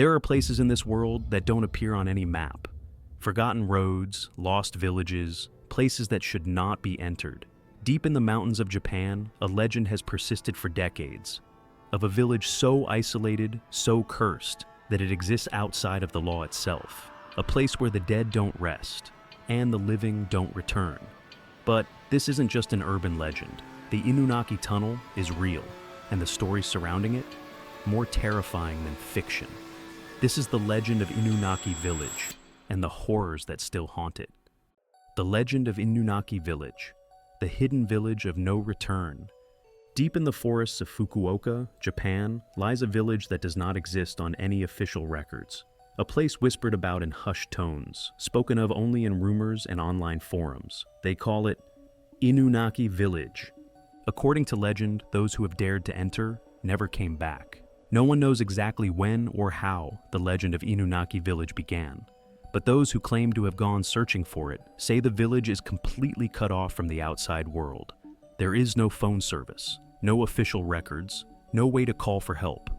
There are places in this world that don't appear on any map. Forgotten roads, lost villages, places that should not be entered. Deep in the mountains of Japan, a legend has persisted for decades, of a village so isolated, so cursed, that it exists outside of the law itself. A place where the dead don't rest, and the living don't return. But this isn't just an urban legend. The Inunaki Tunnel is real, and the stories surrounding it, more terrifying than fiction. This is the legend of Inunaki Village, and the horrors that still haunt it. The legend of Inunaki Village, the hidden village of no return. Deep in the forests of Fukuoka, Japan, lies a village that does not exist on any official records. A place whispered about in hushed tones, spoken of only in rumors and online forums. They call it Inunaki Village. According to legend, those who have dared to enter never came back. No one knows exactly when or how the legend of Inunaki Village began, but those who claim to have gone searching for it say the village is completely cut off from the outside world. There is no phone service, no official records, no way to call for help.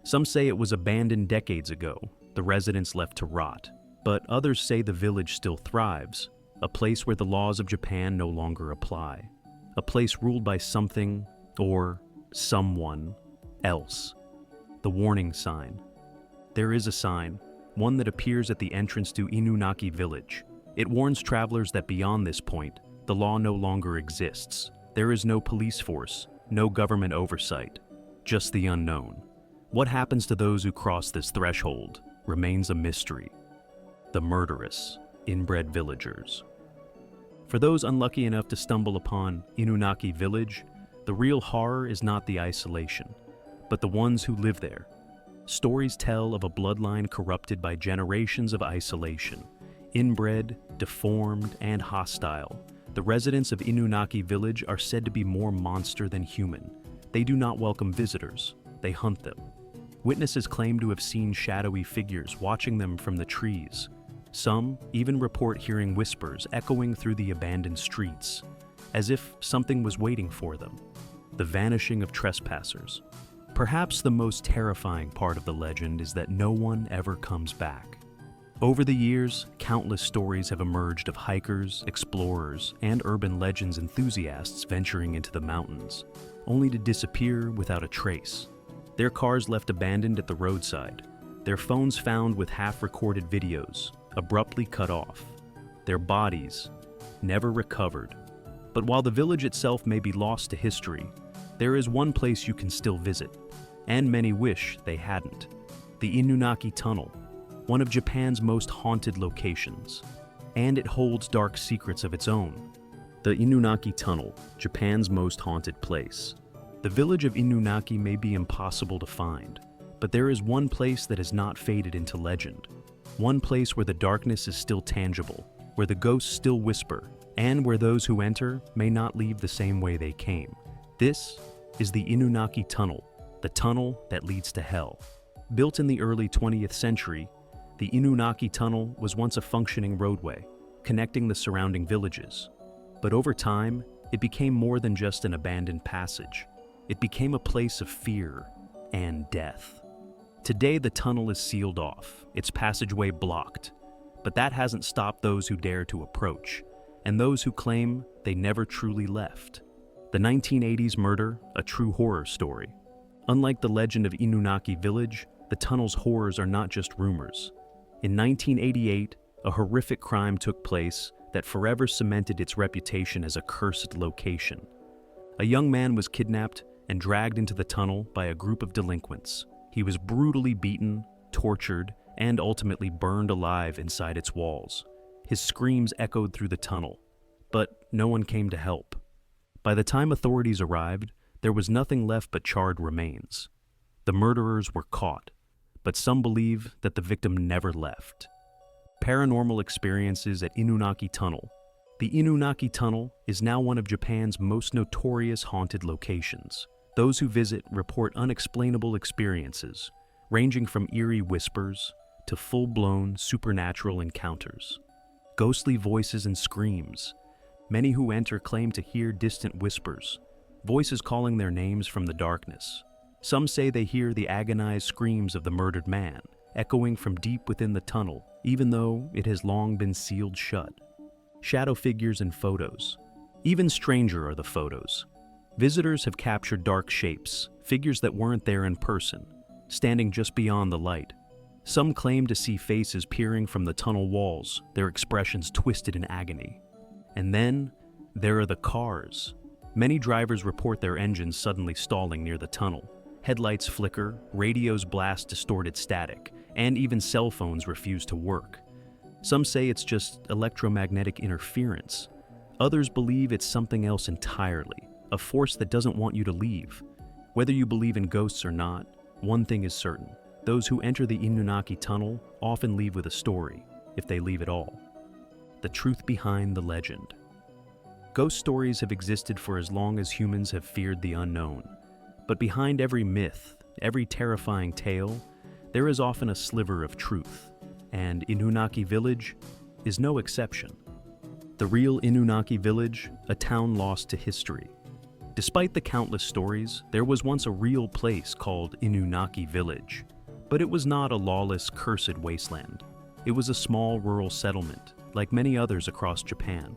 Some say it was abandoned decades ago, the residents left to rot, but others say the village still thrives, a place where the laws of Japan no longer apply, a place ruled by something or someone else. The warning sign. There is a sign, one that appears at the entrance to Inunaki Village. It warns travelers that beyond this point, the law no longer exists. There is no police force, no government oversight, just the unknown. What happens to those who cross this threshold remains a mystery. The murderous, inbred villagers. For those unlucky enough to stumble upon Inunaki Village, the real horror is not the isolation, but the ones who live there. Stories tell of a bloodline corrupted by generations of isolation, inbred, deformed, and hostile. The residents of Inunaki Village are said to be more monster than human. They do not welcome visitors, they hunt them. Witnesses claim to have seen shadowy figures watching them from the trees. Some even report hearing whispers echoing through the abandoned streets, as if something was waiting for them. The vanishing of trespassers. Perhaps the most terrifying part of the legend is that no one ever comes back. Over the years, countless stories have emerged of hikers, explorers, and urban legends enthusiasts venturing into the mountains, only to disappear without a trace. Their cars left abandoned at the roadside, their phones found with half-recorded videos, abruptly cut off, their bodies never recovered. But while the village itself may be lost to history, there is one place you can still visit, and many wish they hadn't. The Inunaki Tunnel, one of Japan's most haunted locations, and it holds dark secrets of its own. The Inunaki Tunnel, Japan's most haunted place. The village of Inunaki may be impossible to find, but there is one place that has not faded into legend. One place where the darkness is still tangible, where the ghosts still whisper, and where those who enter may not leave the same way they came. This is the Inunaki Tunnel, the tunnel that leads to hell. Built in the early 20th century, the Inunaki Tunnel was once a functioning roadway, connecting the surrounding villages. But over time, it became more than just an abandoned passage. It became a place of fear and death. Today, the tunnel is sealed off, its passageway blocked, but that hasn't stopped those who dare to approach, and those who claim they never truly left. The 1980s murder, a true horror story. Unlike the legend of Inunaki Village, the tunnel's horrors are not just rumors. In 1988, a horrific crime took place that forever cemented its reputation as a cursed location. A young man was kidnapped and dragged into the tunnel by a group of delinquents. He was brutally beaten, tortured, and ultimately burned alive inside its walls. His screams echoed through the tunnel, but no one came to help. By the time authorities arrived, there was nothing left but charred remains. The murderers were caught, but some believe that the victim never left. Paranormal experiences at Inunaki Tunnel. The Inunaki Tunnel is now one of Japan's most notorious haunted locations. Those who visit report unexplainable experiences, ranging from eerie whispers to full-blown supernatural encounters. Ghostly voices and screams. Many who enter claim to hear distant whispers, voices calling their names from the darkness. Some say they hear the agonized screams of the murdered man, echoing from deep within the tunnel, even though it has long been sealed shut. Shadow figures and photos. Even stranger are the photos. Visitors have captured dark shapes, figures that weren't there in person, standing just beyond the light. Some claim to see faces peering from the tunnel walls, their expressions twisted in agony. And then, there are the cars. Many drivers report their engines suddenly stalling near the tunnel. Headlights flicker, radios blast distorted static, and even cell phones refuse to work. Some say it's just electromagnetic interference. Others believe it's something else entirely, a force that doesn't want you to leave. Whether you believe in ghosts or not, one thing is certain. Those who enter the Inunaki tunnel often leave with a story, if they leave at all. The truth behind the legend. Ghost stories have existed for as long as humans have feared the unknown. But behind every myth, every terrifying tale, there is often a sliver of truth. And Inunaki Village is no exception. The real Inunaki Village, a town lost to history. Despite the countless stories, there was once a real place called Inunaki Village. But it was not a lawless, cursed wasteland. It was a small rural settlement, like many others across Japan.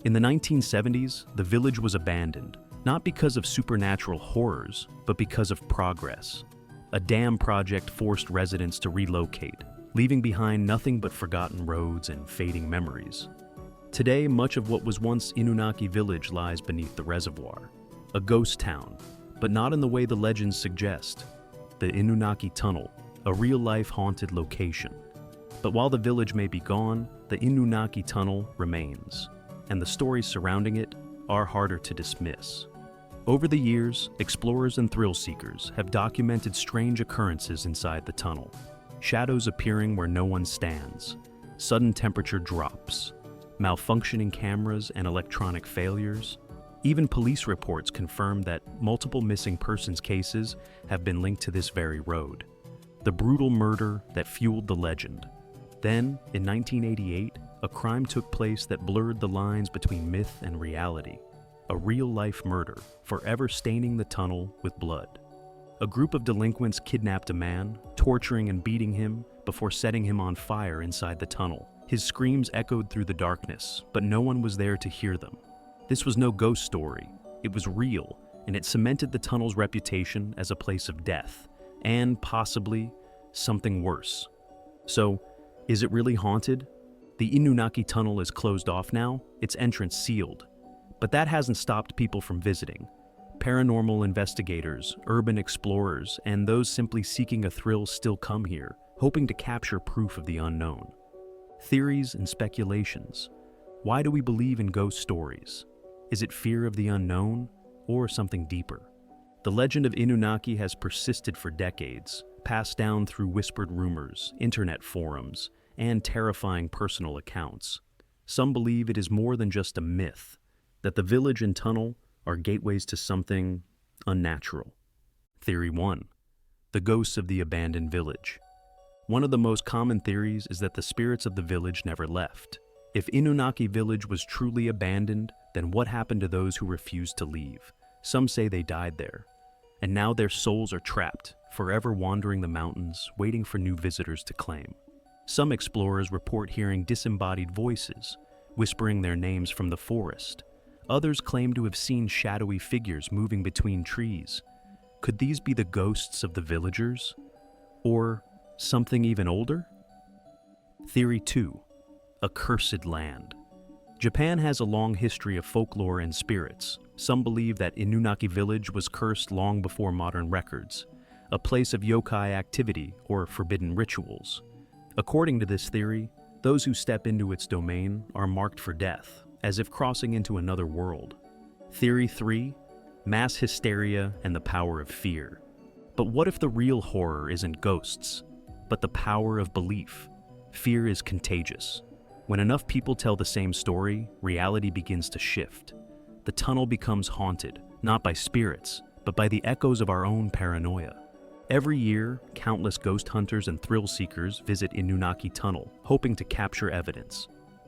In the 1970s, the village was abandoned, not because of supernatural horrors, but because of progress. A dam project forced residents to relocate, leaving behind nothing but forgotten roads and fading memories. Today, much of what was once Inunaki Village lies beneath the reservoir. A ghost town, but not in the way the legends suggest. The Inunaki Tunnel, a real-life haunted location. But while the village may be gone, the Inunaki Tunnel remains, and the stories surrounding it are harder to dismiss. Over the years, explorers and thrill seekers have documented strange occurrences inside the tunnel. Shadows appearing where no one stands, sudden temperature drops, malfunctioning cameras and electronic failures. Even police reports confirm that multiple missing persons cases have been linked to this very road. The brutal murder that fueled the legend. Then, in 1988, a crime took place that blurred the lines between myth and reality. A real-life murder, forever staining the tunnel with blood. A group of delinquents kidnapped a man, torturing and beating him before setting him on fire inside the tunnel. His screams echoed through the darkness, but no one was there to hear them. This was no ghost story. It was real, and it cemented the tunnel's reputation as a place of death, and possibly something worse. So, is it really haunted? The Inunaki Tunnel is closed off now, its entrance sealed. But that hasn't stopped people from visiting. Paranormal investigators, urban explorers, and those simply seeking a thrill still come here, hoping to capture proof of the unknown. Theories and speculations. Why do we believe in ghost stories? Is it fear of the unknown, or something deeper? The legend of Inunaki has persisted for decades, passed down through whispered rumors, internet forums, and terrifying personal accounts. Some believe it is more than just a myth, that the village and tunnel are gateways to something unnatural. Theory 1. The ghosts of the abandoned village. One of the most common theories is that the spirits of the village never left. If Inunaki Village was truly abandoned, then what happened to those who refused to leave? Some say they died there, and now their souls are trapped, forever wandering the mountains, waiting for new visitors to claim. Some explorers report hearing disembodied voices, whispering their names from the forest. Others claim to have seen shadowy figures moving between trees. Could these be the ghosts of the villagers? Or something even older? Theory 2. A cursed land. Japan has a long history of folklore and spirits. Some believe that Inunaki Village was cursed long before modern records, a place of yokai activity or forbidden rituals. According to this theory, those who step into its domain are marked for death, as if crossing into another world. Theory 3. Mass hysteria and the power of fear. But what if the real horror isn't ghosts, but the power of belief? Fear is contagious. When enough people tell the same story, reality begins to shift. The tunnel becomes haunted, not by spirits, but by the echoes of our own paranoia. Every year, countless ghost hunters and thrill seekers visit Inunaki Tunnel, hoping to capture evidence.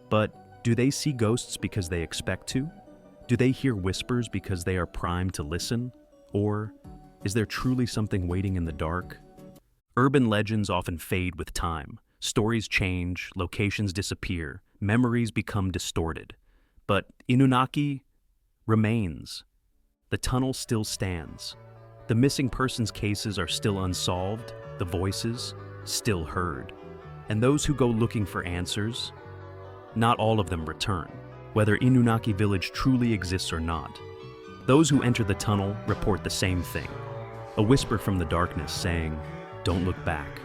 But do they see ghosts because they expect to? Do they hear whispers because they are primed to listen? Or is there truly something waiting in the dark? Urban legends often fade with time. Stories change, locations disappear, memories become distorted. But Inunaki remains. The tunnel still stands. The missing persons cases are still unsolved, the voices still heard. And those who go looking for answers, not all of them return, whether Inunaki village truly exists or not. Those who enter the tunnel report the same thing, a whisper from the darkness saying, "Don't look back."